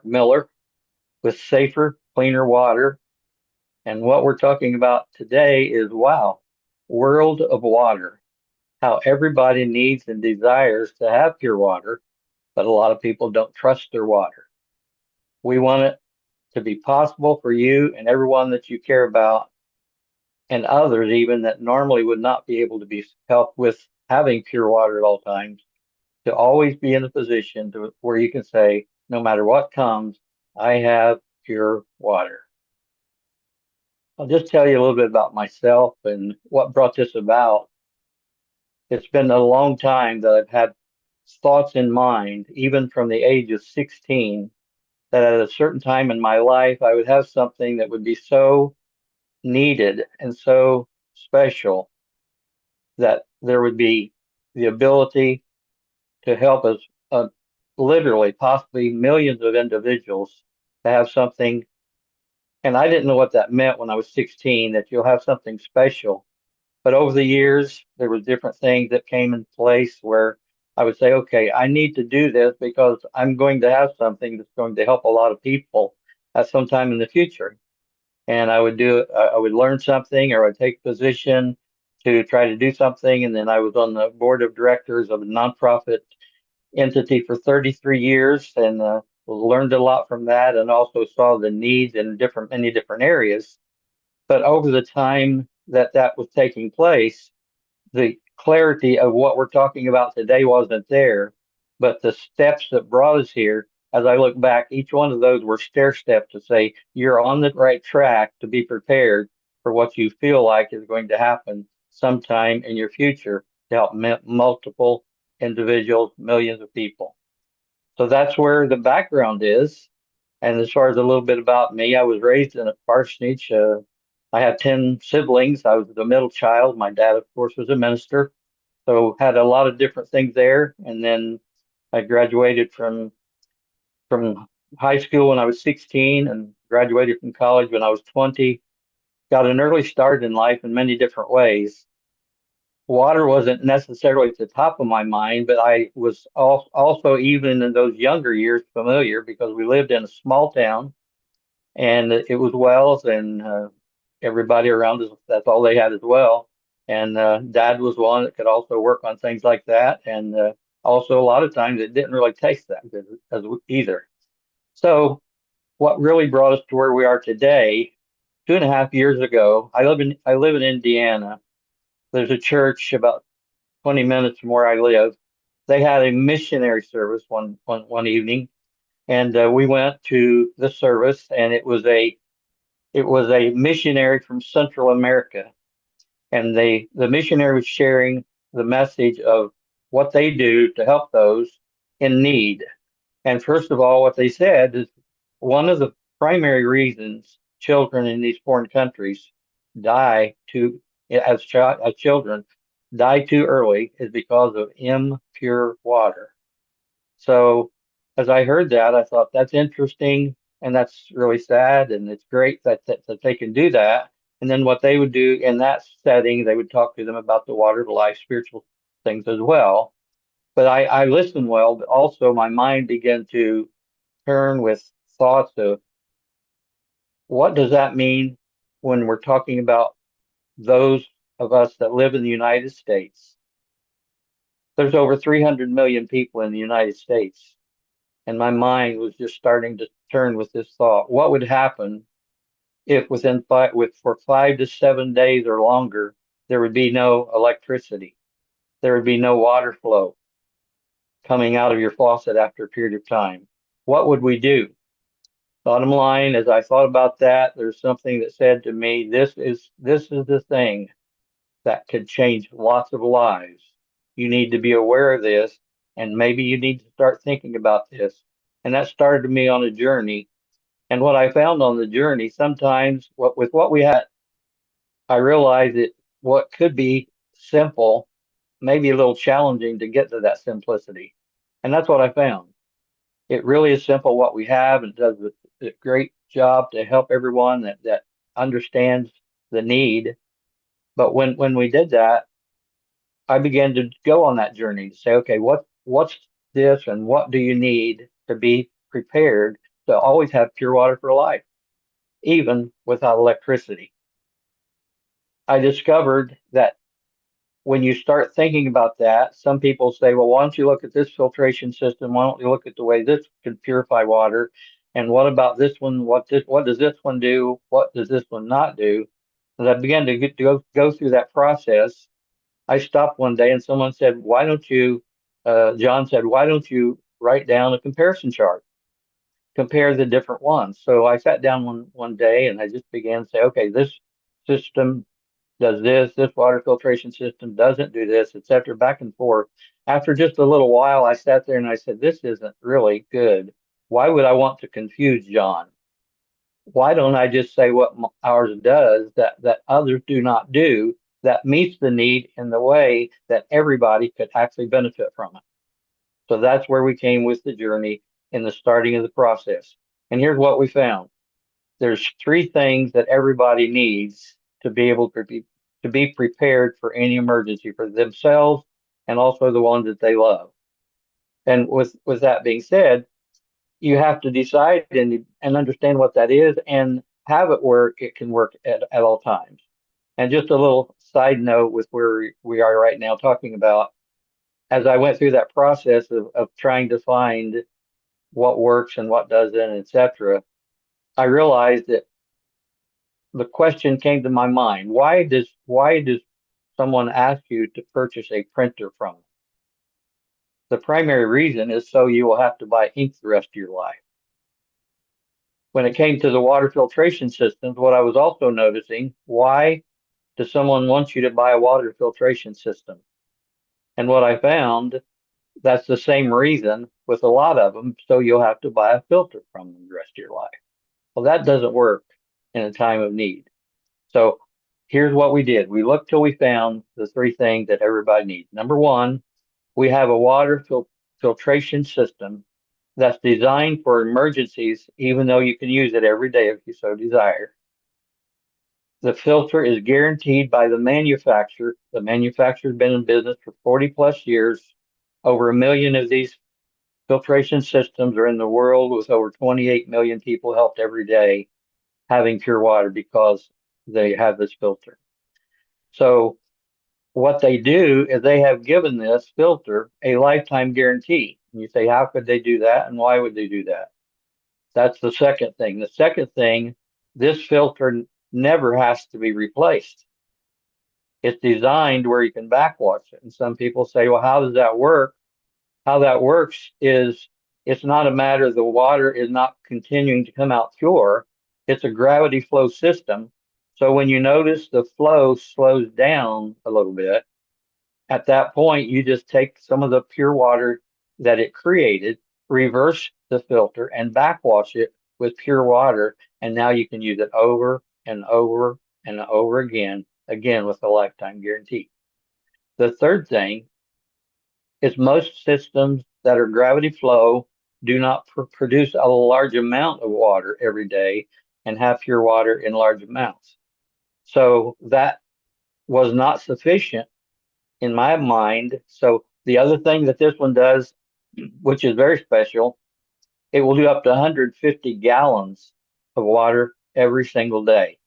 Miller with Safer, Cleaner Water. And what we're talking about today is wow, world of water. How everybody needs and desires to have pure water, but a lot of people don't trust their water. We want it to be possible for you and everyone that you care about, and others even that normally would not be able to be helped with having pure water at all times, to always be in a position where you can say, no matter what comes, I have pure water. I'll just tell you a little bit about myself and what brought this about. It's been a long time that I've had thoughts in mind, even from the age of 16, that at a certain time in my life, I would have something that would be so needed and so special that there would be the ability to help us, literally, possibly millions of individuals to have something. And I didn't know what that meant when I was 16, that you'll have something special. But over the years, there was different things that came in place where I would say, okay, I need to do this because I'm going to have something that's going to help a lot of people at some time in the future. And I would do it, I would learn something or I'd take a position to try to do something. And then I was on the board of directors of a nonprofit entity for 33 years and learned a lot from that and also saw the needs in many different areas. But over the time that that was taking place, the clarity of what we're talking about today wasn't there, but the steps that brought us here, as I look back, each one of those were stair steps to say you're on the right track to be prepared for what you feel like is going to happen sometime in your future to help multiple individuals, millions of people. So that's where the background is. And as far as a little bit about me, I was raised in a parsonage. I have 10 siblings. I was the middle child. My dad, of course, was a minister. So had a lot of different things there. And then I graduated from high school when I was 16 and graduated from college when I was 20. Got an early start in life in many different ways. Water wasn't necessarily at the top of my mind, but I was also, even in those younger years, familiar because we lived in a small town and it was wells and everybody around us, that's all they had as well. And dad was one that could also work on things like that. And also, a lot of times it didn't really taste that good either. So, what really brought us to where we are today, 2.5 years ago, I live in Indiana. There's a church about 20 minutes from where I live. They had a missionary service one evening, and we went to the service, and it was a missionary from Central America, and the missionary was sharing the message of what they do to help those in need. And first of all, what they said is one of the primary reasons children in these foreign countries die to as children die too early is because of impure water. So as I heard that, I thought that's interesting and that's really sad. And it's great that they can do that. And then what they would do in that setting, they would talk to them about the water of life, spiritual things as well. But I listened well, but also my mind began to turn with thoughts of what does that mean when we're talking about those of us that live in the United States. There's over 300 million people in the United States. And my mind was just starting to turn with this thought. What would happen if for 5 to 7 days or longer, there would be no electricity? There would be no water flow coming out of your faucet after a period of time. What would we do? Bottom line, as I thought about that, there's something that said to me, this is the thing that could change lots of lives. You need to be aware of this, and maybe you need to start thinking about this. And that started me on a journey. And what I found on the journey, sometimes with what we had, I realized that what could be simple, maybe a little challenging to get to that simplicity. And that's what I found. It really is simple what we have and does a great job to help everyone that understands the need. But when we did that, I began to go on that journey to say, okay, what's this and what do you need to be prepared to always have pure water for life, even without electricity. I discovered that when you start thinking about that, some people say, well, why don't you look at this filtration system? Why don't you look at the way this can purify water? And what about this one? What does this one do? What does this one not do? As I began to go through that process, I stopped one day and someone said, why don't you, John said, why don't you write down a comparison chart? Compare the different ones. So I sat down one day and I just began to say, okay, this system does this water filtration system doesn't do this, etc., back and forth. After just a little while, I sat there and I said, this isn't really good. Why would I want to confuse John? Why don't I just say what ours does that others do not do, that meets the need in the way that everybody could actually benefit from it? So that's where we came with the journey in the starting of the process. And here's what we found. There's three things that everybody needs to be able to be prepared for any emergency for themselves and also the ones that they love. And with that being said, you have to decide and understand what that is and have it where it can work at all times. And just a little side note with where we are right now talking about, as I went through that process of trying to find what works and what doesn't, etc., I realized that the question came to my mind: why does someone ask you to purchase a printer from them? The primary reason is so you will have to buy ink the rest of your life. When it came to the water filtration systems, what I was also noticing: why does someone want you to buy a water filtration system? And what I found, that's the same reason with a lot of them, so you'll have to buy a filter from them the rest of your life. Well, that doesn't work in a time of need. So here's what we did. We looked till we found the three things that everybody needs. Number one, we have a water filtration system that's designed for emergencies, even though you can use it every day if you so desire. The filter is guaranteed by the manufacturer. The manufacturer's been in business for 40 plus years. Over 1 million of these filtration systems are in the world, with over 28 million people helped every day having pure water because they have this filter. So what they do is they have given this filter a lifetime guarantee. And you say, how could they do that? And why would they do that? That's the second thing. The second thing, this filter never has to be replaced. It's designed where you can backwash it. And some people say, well, how does that work? How that works is, it's not a matter the water is not continuing to come out pure. It's a gravity flow system. So when you notice the flow slows down a little bit, at that point, you just take some of the pure water that it created, reverse the filter, and backwash it with pure water. And now you can use it over and over and over again with a lifetime guarantee. The third thing is most systems that are gravity flow do not produce a large amount of water every day and have pure water in large amounts. So that was not sufficient in my mind. So the other thing that this one does, which is very special, it will do up to 150 gallons of water every single day.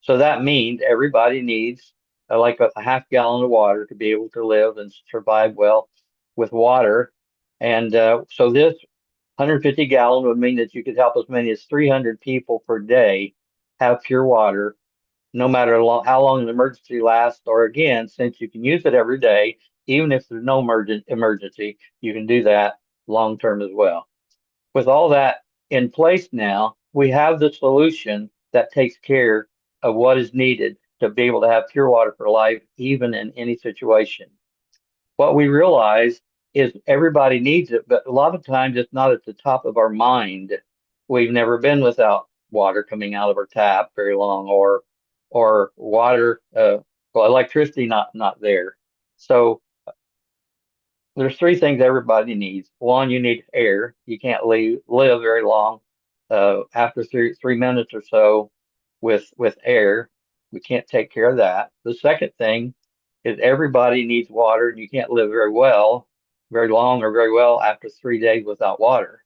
So that means everybody needs like a half gallon of water to be able to live and survive well with water. And so this 150 gallon would mean that you could help as many as 300 people per day have pure water, no matter how long an emergency lasts. Or again, since you can use it every day, even if there's no emergency, you can do that long term as well. With all that in place now, we have the solution that takes care of what is needed to be able to have pure water for life, even in any situation. What we realize is everybody needs it, but a lot of times it's not at the top of our mind. We've never been without water coming out of our tap very long, or water, well, electricity not there. So there's three things everybody needs. One, you need air. You can't live very long after three minutes or so with air. We can't take care of that. The second thing is everybody needs water, and you can't live very long or very well after 3 days without water.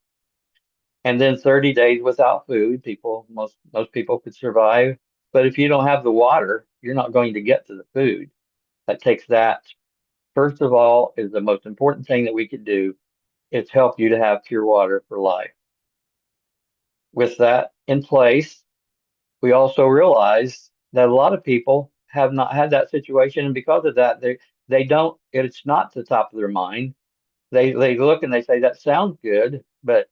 and then 30 days without food. Most people could survive, but if you don't have the water, you're not going to get to the food. That takes that. First of all, is the most important thing that we could do is help you to have pure water for life. With that in place, we also realize that a lot of people have not had that situation, and because of that, they don't. It's not the top of their mind. They look and they say that sounds good, but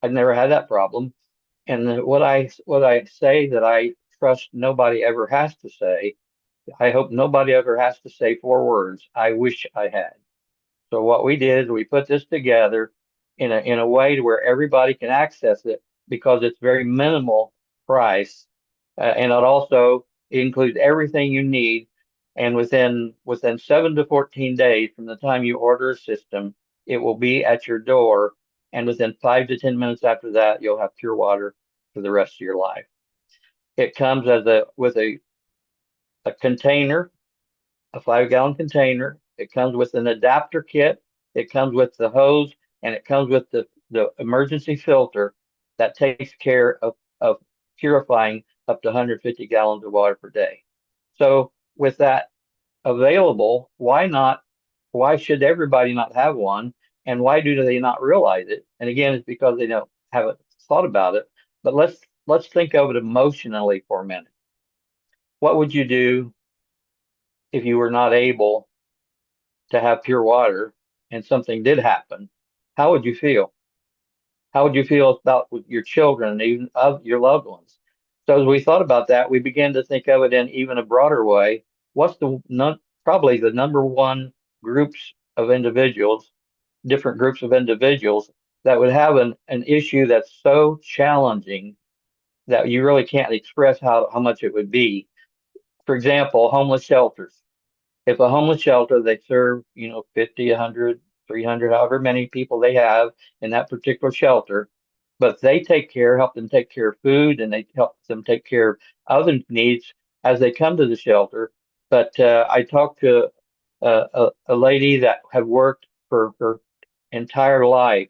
I've never had that problem. And what I say that I trust nobody ever has to say. I hope nobody ever has to say 4 words. I wish I had. So what we did is we put this together in a way to where everybody can access it because it's very minimal price, and it also includes everything you need. And within 7 to 14 days from the time you order a system, it will be at your door. And within 5 to 10 minutes after that, you'll have pure water for the rest of your life. It comes as a with a container, a 5 gallon container. It comes with an adapter kit. It comes with the hose, and it comes with the emergency filter that takes care of purifying up to 150 gallons of water per day. So with that available, why should everybody not have one? And why do they not realize it? And again, it's because they don't haven't thought about it. But let's think of it emotionally for a minute. What would you do if you were not able to have pure water and something did happen? How would you feel? How would you feel about your children and even of your loved ones? So as we thought about that, we began to think of it in even a broader way. What's probably the number one groups of individuals, different groups of individuals that would have an issue that's so challenging that you really can't express how much it would be. For example, homeless shelters. If a homeless shelter, they serve, 50, 100, 300, however many people they have in that particular shelter, but they help them take care of food, and they help them take care of other needs as they come to the shelter. But I talked to a lady that had worked for her entire life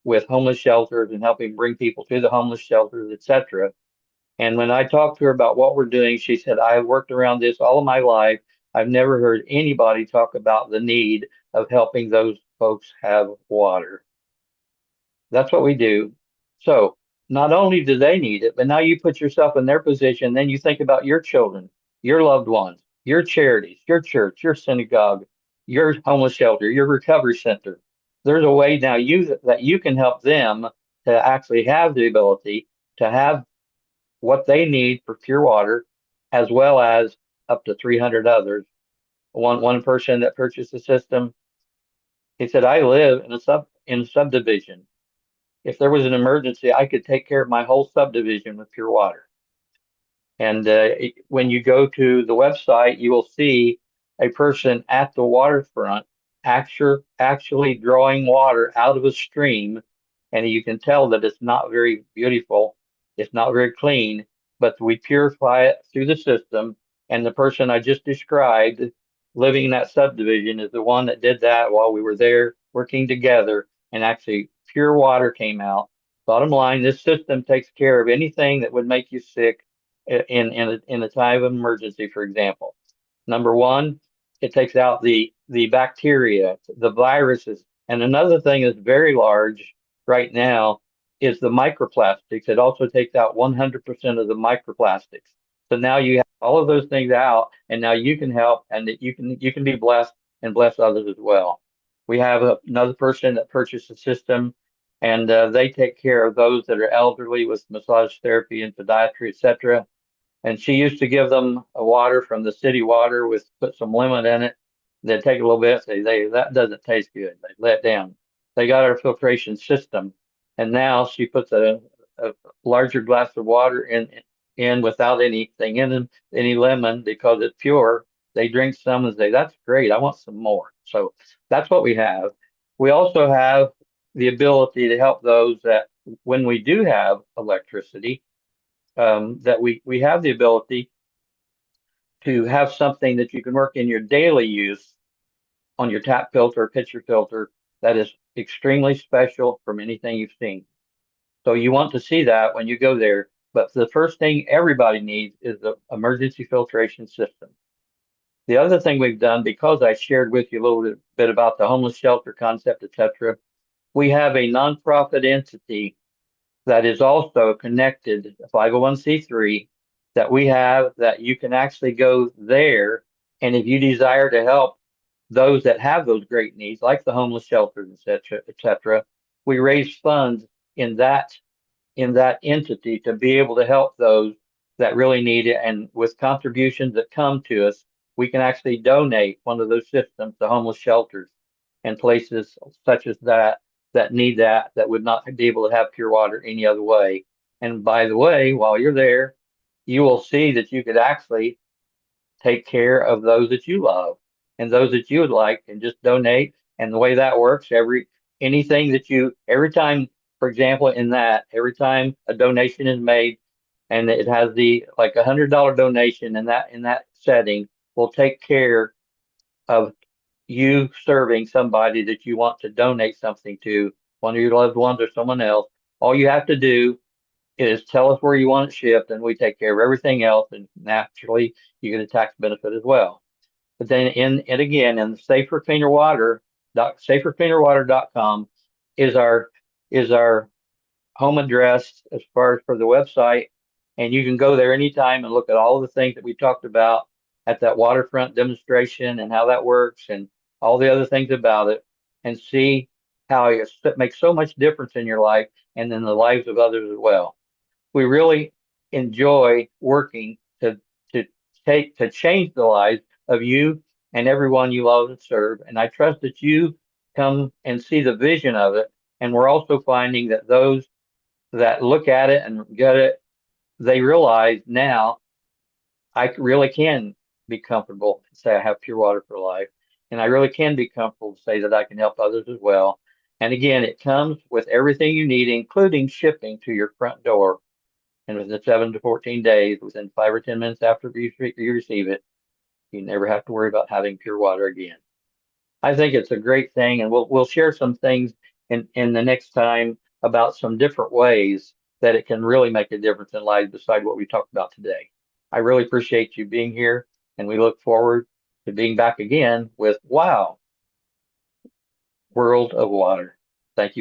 with homeless shelters and helping bring people to the homeless shelters, etc. And when I talked to her about what we're doing, she said, I've worked around this all of my life. I've never heard anybody talk about the need of helping those folks have water. That's what we do. So not only do they need it, but now you put yourself in their position, then you think about your children, your loved ones, your charities, your church, your synagogue, your homeless shelter, your recovery center. There's a way now that you can help them to actually have the ability to have what they need for pure water, as well as up to 300 others. One person that purchased the system, he said, "I live in a subdivision. If there was an emergency, I could take care of my whole subdivision with pure water." And when you go to the website, you will see a person at the waterfront actually drawing water out of a stream. And you can tell that it's not very beautiful, it's not very clean, but we purify it through the system. And the person I just described living in that subdivision is the one that did that while we were there working together, and actually pure water came out. Bottom line, this system takes care of anything that would make you sick in a time of emergency. For example, number one, it takes out the bacteria, the viruses, and another thing that's very large right now is the microplastics. It also takes out 100% of the microplastics. So now you have all of those things out, and now you can help, and that you can be blessed and bless others as well. We have another person that purchased a system, and they take care of those that are elderly with massage therapy and podiatry, etc. And she used to give them a water from the city water with put some lemon in it. They'd take a little bit, say that doesn't taste good. They let it down. They got our filtration system, and now she puts a larger glass of water in without anything in them, any lemon, because it's pure. They drink some and say, "That's great. I want some more." So that's what we have. We also have the ability to help those that when we do have electricity, that we have the ability to have something that you can work in your daily use on your tap filter, pitcher filter, that is extremely special from anything you've seen. So you want to see that when you go there. But the first thing everybody needs is the emergency filtration system. The other thing we've done, because I shared with you a little bit about the homeless shelter concept, etc., we have a nonprofit entity that is also connected, 501c3, that we have that you can actually go there. And if you desire to help those that have those great needs, like the homeless shelters, etc., we raise funds in that entity to be able to help those that really need it. And with contributions that come to us, we can actually donate one of those systems to homeless shelters and places such as that need that would not be able to have pure water any other way. And by the way, while you're there, you will see that you could actually take care of those that you love and those that you would like and just donate. And the way that works, anything that every time, for example, in that, every time a donation is made and it has the like $100 donation in that setting will take care of you serving somebody that you want to donate something to, one of your loved ones or someone else. All you have to do is tell us where you want it shipped, and we take care of everything else. And naturally, you get a tax benefit as well. But then, and again, in the safer cleaner water, safercleanerwater.com is our home address as far as for the website. And you can go there anytime and look at all the things that we talked about at that waterfront demonstration and how that works and all the other things about it and see how it makes so much difference in your life and in the lives of others as well. We really enjoy working to to change the lives of you and everyone you love and serve. And I trust that you come and see the vision of it. And we're also finding that those that look at it and get it, they realize now I really can be comfortable and say I have pure water for life. And I really can be comfortable to say that I can help others as well. And again, it comes with everything you need, including shipping to your front door. And within 7 to 14 days, within 5 or 10 minutes after you receive it, you never have to worry about having pure water again. I think it's a great thing, and we'll share some things in the next time about some different ways that it can really make a difference in lives beside what we talked about today. I really appreciate you being here, and we look forward to being back again with Wow, World of Water. Thank you.